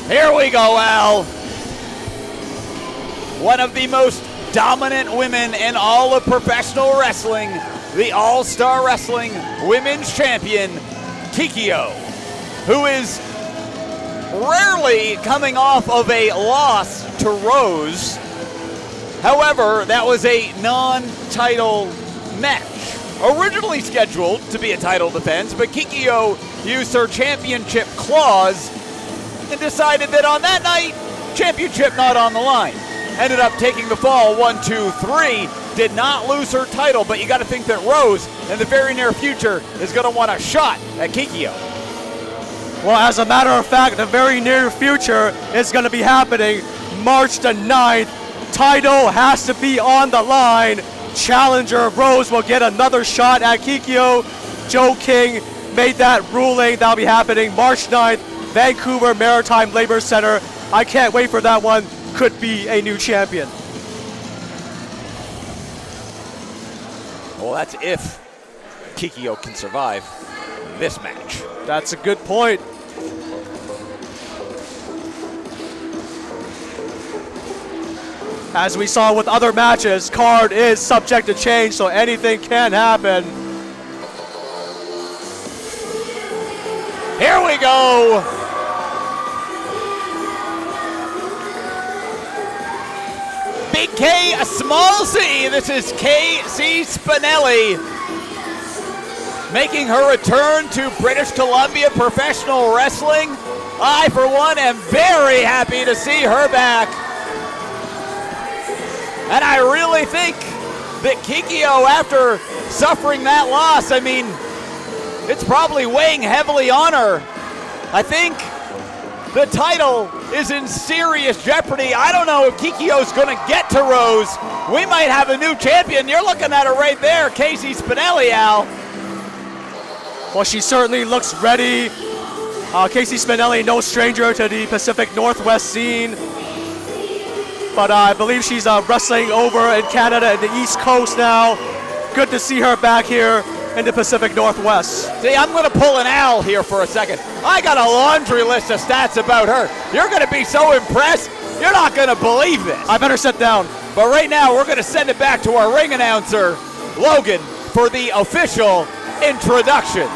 Here we go, Al. One of the most dominant women in all of professional wrestling, the All-Star Wrestling Women's Champion, Kikyo, who is rarely coming off of a loss to Rose. However, that was a non-title match, originally scheduled to be a title defense, but Kikyo used her championship clause and decided that on that night, championship not on the line. Ended up taking the fall 1, 2, 3, did not lose her title, but you got to think that Rose in the very near future is going to want a shot at Kikyo. Well, as a matter of fact, the very near future is going to be happening March the 9th. Title has to be on the line. Challenger Rose will get another shot at Kikyo. Joe King made that ruling. That'll be happening March 9th, Vancouver Maritime Labor Center. I can't wait for that one. Could be a new champion. Well, that's if Kikyo can survive this match. That's a good point. As we saw with other matches, card is subject to change, so anything can happen. Here we go. Big K, a small C. This is KC Spinelli making her return to British Columbia Professional Wrestling. I, for one, am very happy to see her back. And I really think that Kikyo, after suffering that loss, I mean, it's probably weighing heavily on her. I think the title is in serious jeopardy. I don't know if Kikyo's going to get to Rose. We might have a new champion. You're looking at her right there, Casey Spinelli, Al. Well, she certainly looks ready. Casey Spinelli, no stranger to the Pacific Northwest scene. But I believe she's wrestling over in Canada and the East Coast now. Good to see her back here in the Pacific Northwest. See, I'm going to pull an Al here for a second. I got a laundry list of stats about her. You're going to be so impressed, you're not going to believe this. I better sit down. But right now, we're going to send it back to our ring announcer, Logan, for the official introduction.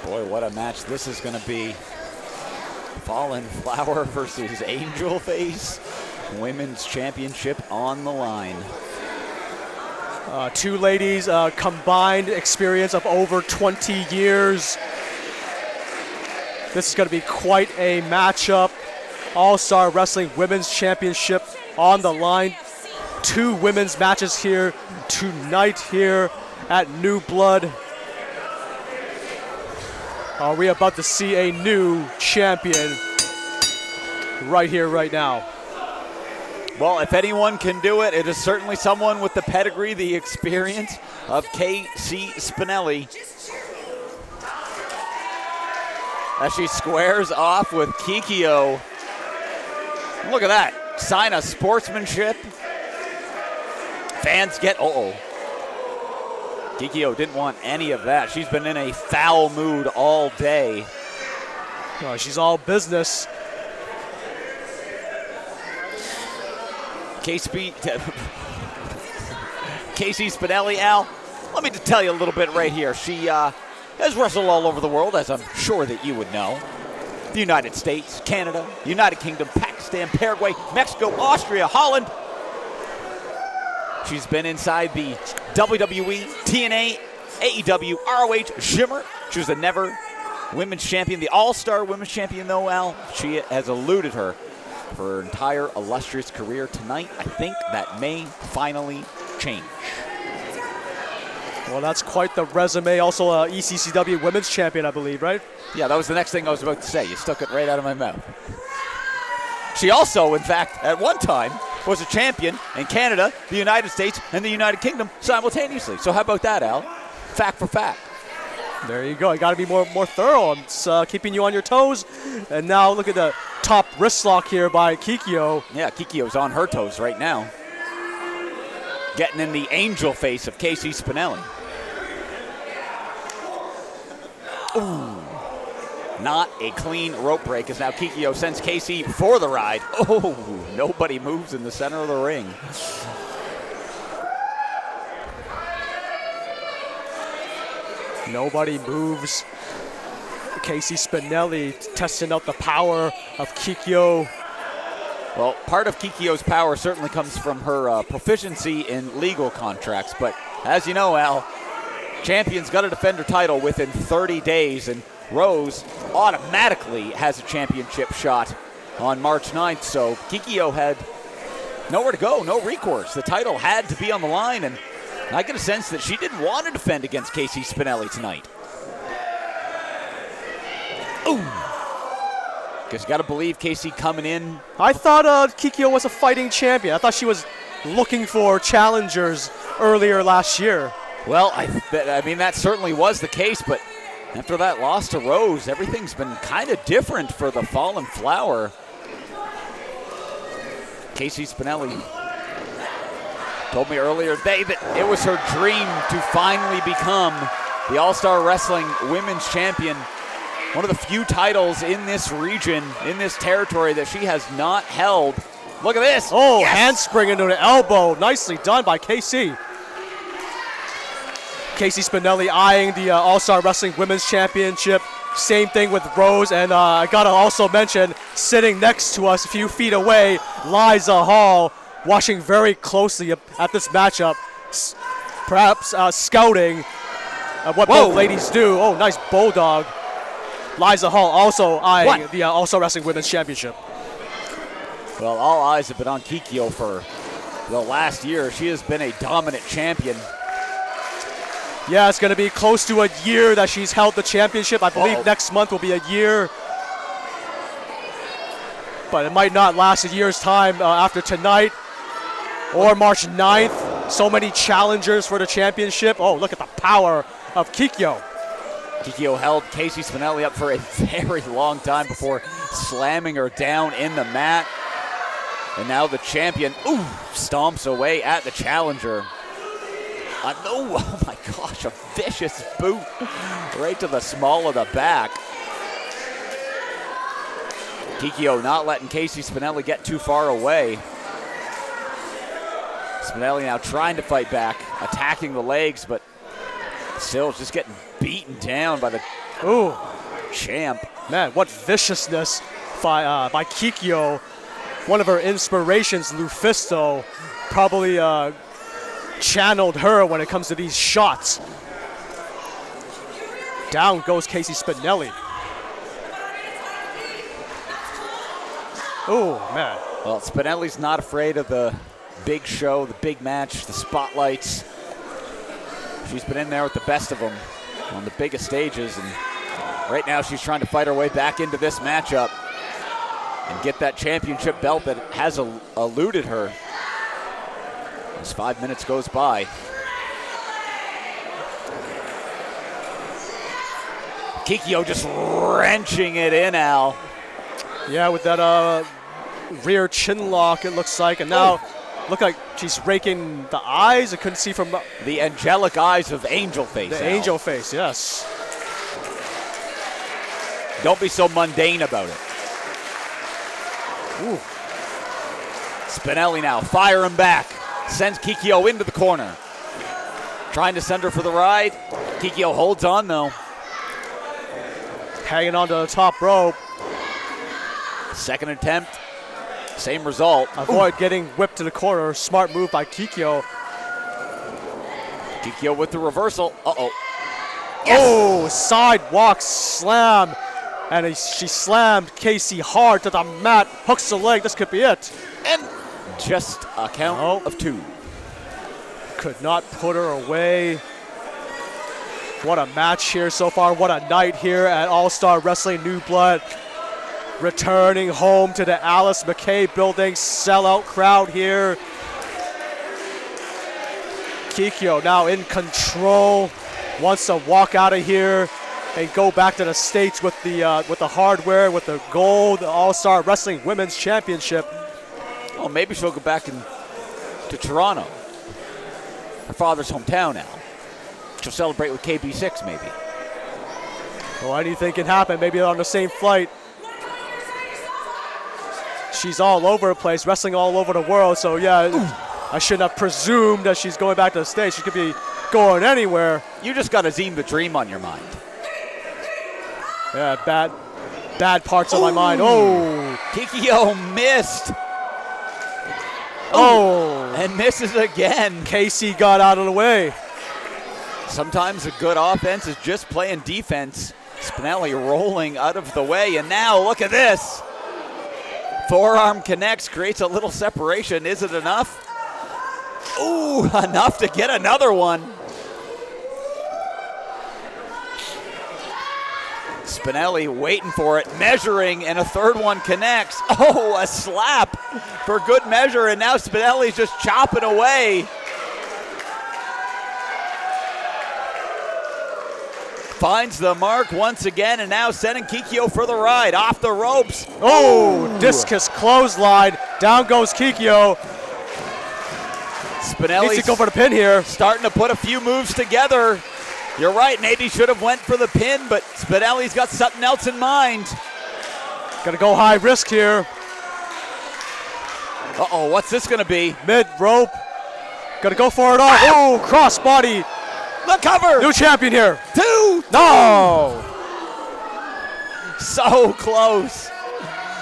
Boy, what a match this is going to be. Fallen Flower versus Angel Face. Women's Championship on the line. Two ladies, combined experience of over 20 years. This is going to be quite a matchup. All-Star Wrestling Women's Championship on the line. Two women's matches here tonight here at New Blood. Are we about to see a new champion right here, right now? Well, if anyone can do it, it is certainly someone with the pedigree, the experience of Casey Spinelli. As she squares off with Kikyo. Look at that. Sign of sportsmanship. Fans get, Kikyo didn't want any of that. She's been in a foul mood all day. Oh, she's all business. Casey Spinelli, Al, let me just tell you a little bit right here. She has wrestled all over the world, as I'm sure that you would know. The United States, Canada, United Kingdom, Pakistan, Paraguay, Mexico, Austria, Holland. She's been inside the WWE, TNA, AEW, ROH, Shimmer. She was the Never Women's Champion, the All-Star Women's Champion, though, Al. She has eluded her for her entire illustrious career. Tonight, I think that may finally change. Well, that's quite the resume. Also, ECCW Women's Champion, I believe, right? Yeah, that was the next thing I was about to say. You stuck it right out of my mouth. She also, in fact, at one time, was a champion in Canada, the United States, and the United Kingdom simultaneously. So how about that, Al? Fact for fact. There you go. You got to be more thorough. It's keeping you on your toes. And now look at the top wrist lock here by Kikyo. Yeah, Kikyo's on her toes right now. Getting in the angel face of Casey Spinelli. Ooh. Not a clean rope break as now Kikyo sends Casey for the ride. Oh, nobody moves in the center of the ring. Nobody moves. Casey Spinelli testing out the power of Kikyo. Well, part of Kikyo's power certainly comes from her proficiency in legal contracts. But as you know, Al, champion's got to defend her title within 30 days. And Rose automatically has a championship shot on March 9th. So Kikyo had nowhere to go, no recourse. The title had to be on the line. And I get a sense that she didn't want to defend against Casey Spinelli tonight. Ooh. Because you got to believe Casey coming in. I thought Kikyo was a fighting champion. I thought she was looking for challengers earlier last year. Well, I mean, that certainly was the case, but after that loss to Rose, everything's been kind of different for the Fallen Flower. Casey Spinelli told me earlier today that it was her dream to finally become the All-Star Wrestling Women's Champion. One of the few titles in this region, in this territory, that she has not held. Look at this. Oh, yes. Handspring into the elbow. Nicely done by Casey. Casey Spinelli eyeing the All-Star Wrestling Women's Championship. Same thing with Rose. And I got to also mention, sitting next to us a few feet away, Liza Hall, watching very closely at this matchup, perhaps scouting what both ladies do. Oh, nice bulldog. Liza Hall also eyeing the All-Star Wrestling Women's Championship. Well, all eyes have been on Kikyo for the last year. She has been a dominant champion. Yeah, it's going to be close to a year that she's held the championship. I believe next month will be a year. But it might not last a year's time after tonight or March 9th. So many challengers for the championship. Oh, look at the power of Kikyo. Kikyo held Casey Spinelli up for a very long time before slamming her down in the mat. And now the champion, stomps away at the challenger. Oh my gosh, a vicious boot right to the small of the back. Kikyo not letting Casey Spinelli get too far away. Spinelli now trying to fight back, attacking the legs, but still just getting beaten down by the champ. Man, what viciousness by Kikyo. One of her inspirations, Lufisto, probably channeled her when it comes to these shots. Down goes Casey Spinelli. Oh, man. Well, Spinelli's not afraid of the big show, the big match, the spotlights. She's been in there with the best of them on the biggest stages, and Right now she's trying to fight her way back into this matchup and get that championship belt that has eluded her as 5 minutes goes by. Kikyo just wrenching it in, Al. Yeah, with that rear chin lock, it looks like. And now, look like she's raking the eyes. I couldn't see from the angelic eyes of Angel Face. The Al. Angel Face, yes. Don't be so mundane about it. Ooh. Spinelli now firing back. Sends Kikyo into the corner. Trying to send her for the ride. Kikyo holds on, though. Hanging onto the top rope. Second attempt, same result. Avoid getting whipped to the corner. Smart move by Kikyo. Kikyo with the reversal. Uh-oh. Yes. Oh, sidewalk slam. And she slammed Casey hard to the mat. Hooks the leg. This could be it. And just a count of 2. Could not put her away. What a match here so far. What a night here at All-Star Wrestling New Blood. Returning home to the Alice McKay building. Sellout crowd here. Kikyo now in control. Wants to walk out of here and go back to the States with the hardware, with the gold, the All-Star Wrestling Women's Championship. Well, maybe she'll go back to Toronto. Her father's hometown now. She'll celebrate with KB6 maybe. Well, anything can happen. Maybe on the same flight. She's all over the place, wrestling all over the world. So yeah, I shouldn't have presumed that she's going back to the States. She could be going anywhere. You just got Azim the Dream on your mind. Yeah, bad parts of my mind. Oh, Kikyo missed. Oh, and misses again. Casey got out of the way. Sometimes a good offense is just playing defense. Spinelli rolling out of the way, and now look at this. Forearm connects, creates a little separation. Is it enough? Ooh, enough to get another one. Spinelli waiting for it, measuring, and a third one connects. Oh, a slap for good measure, and now Spinelli's just chopping away. Finds the mark once again, and now sending Kikyo for the ride. Off the ropes. Oh, discus clothesline. Down goes Kikyo. Spinelli needs to go for the pin here. Starting to put a few moves together. You're right, maybe should have went for the pin, but Spinelli's got something else in mind. Gonna go high risk here. Uh-oh, what's this gonna be? Mid rope. Gonna go for it all. Oh, cross body. The cover. New champion here. 2. No. So close.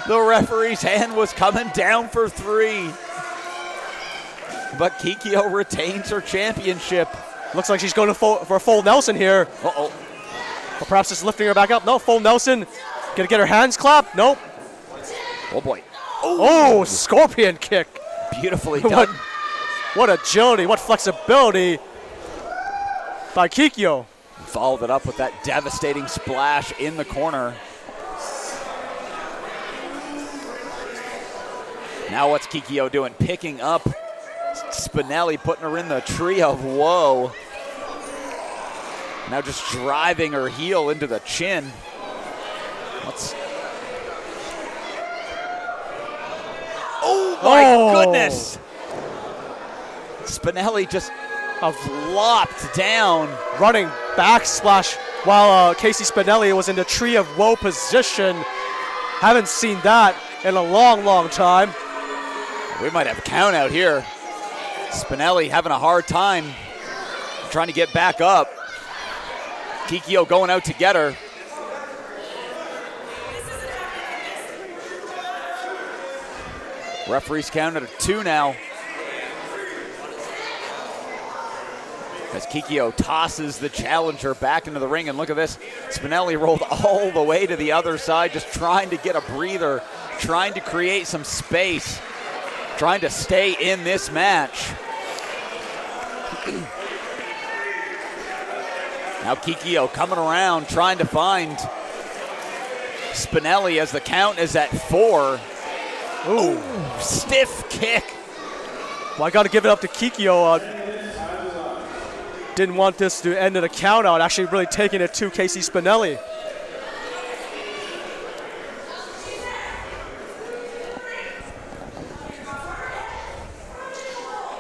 The referee's hand was coming down for 3. But Kikyo retains her championship. Looks like she's going for a full Nelson here. Uh-oh. Or perhaps just lifting her back up. No, full Nelson. Gonna get her hands clapped? Nope. Oh, boy. Oh, scorpion kick. Beautifully done. What agility, what flexibility by Kikyo. Followed it up with that devastating splash in the corner. Now what's Kikyo doing? Picking up Spinelli, putting her in the tree of woe. Now just driving her heel into the chin. Oh my goodness! Spinelli just flopped down. Running back splash while Casey Spinelli was in the tree of woe position. Haven't seen that in a long, long time. We might have a count out here. Spinelli having a hard time trying to get back up. Kikyo going out to get her. Referee's counted at 2 now. As Kikyo tosses the challenger back into the ring, and look at this. Spinelli rolled all the way to the other side, just trying to get a breather, trying to create some space, trying to stay in this match. Now Kikyo coming around, trying to find Spinelli as the count is at 4. Ooh. Stiff kick. Well, I got to give it up to Kikyo. Didn't want this to end in a count out, actually really taking it to Casey Spinelli.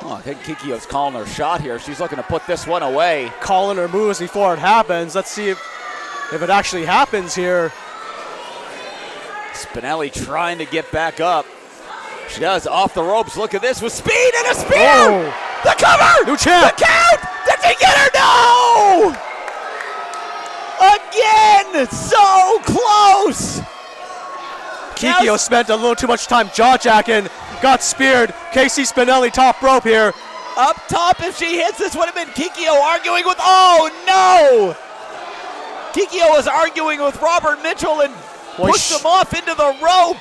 Oh, I think Kikyo's calling her shot here. She's looking to put this one away. Calling her moves before it happens. Let's see if it actually happens here. Spinelli trying to get back up. She does, off the ropes. Look at this with speed and a spear! Oh. The cover! New champ! The count! Did she get her? No! Again! So close! Kikyo spent a little too much time jaw-jacking, got speared. Casey Spinelli top rope here. Up top, if she hits, this would have been Kikyo arguing with, oh no! Kikyo was arguing with Robert Mitchell and pushed him off into the rope.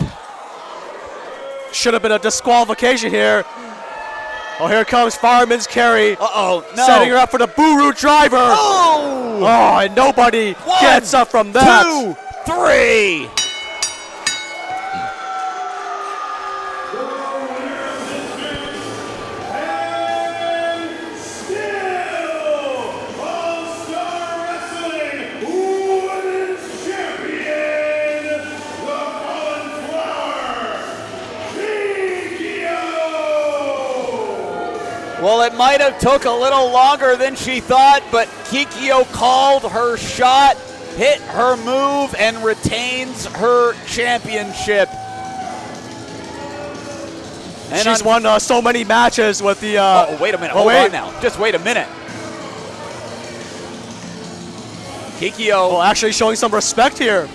Should have been a disqualification here. Oh, here comes Fireman's Carry. Uh-oh, no. Setting her up for the Boo-Roo driver. Oh! Oh, and nobody gets up from that. 2, 3. Well, it might have took a little longer than she thought, but Kikyo called her shot, hit her move, and retains her championship. And she's won so many matches with the... oh, wait a minute. Hold on now. Just wait a minute. Kikyo... well, actually showing some respect here.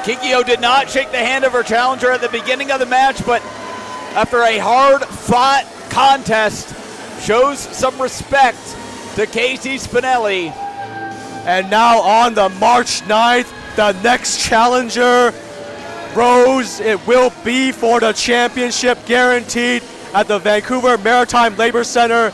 Kikyo did not shake the hand of her challenger at the beginning of the match, but after a hard-fought contest, shows some respect to Casey Spinelli. And now on the March 9th, the next challenger, Rose, it will be for the championship guaranteed at the Vancouver Maritime Labor Center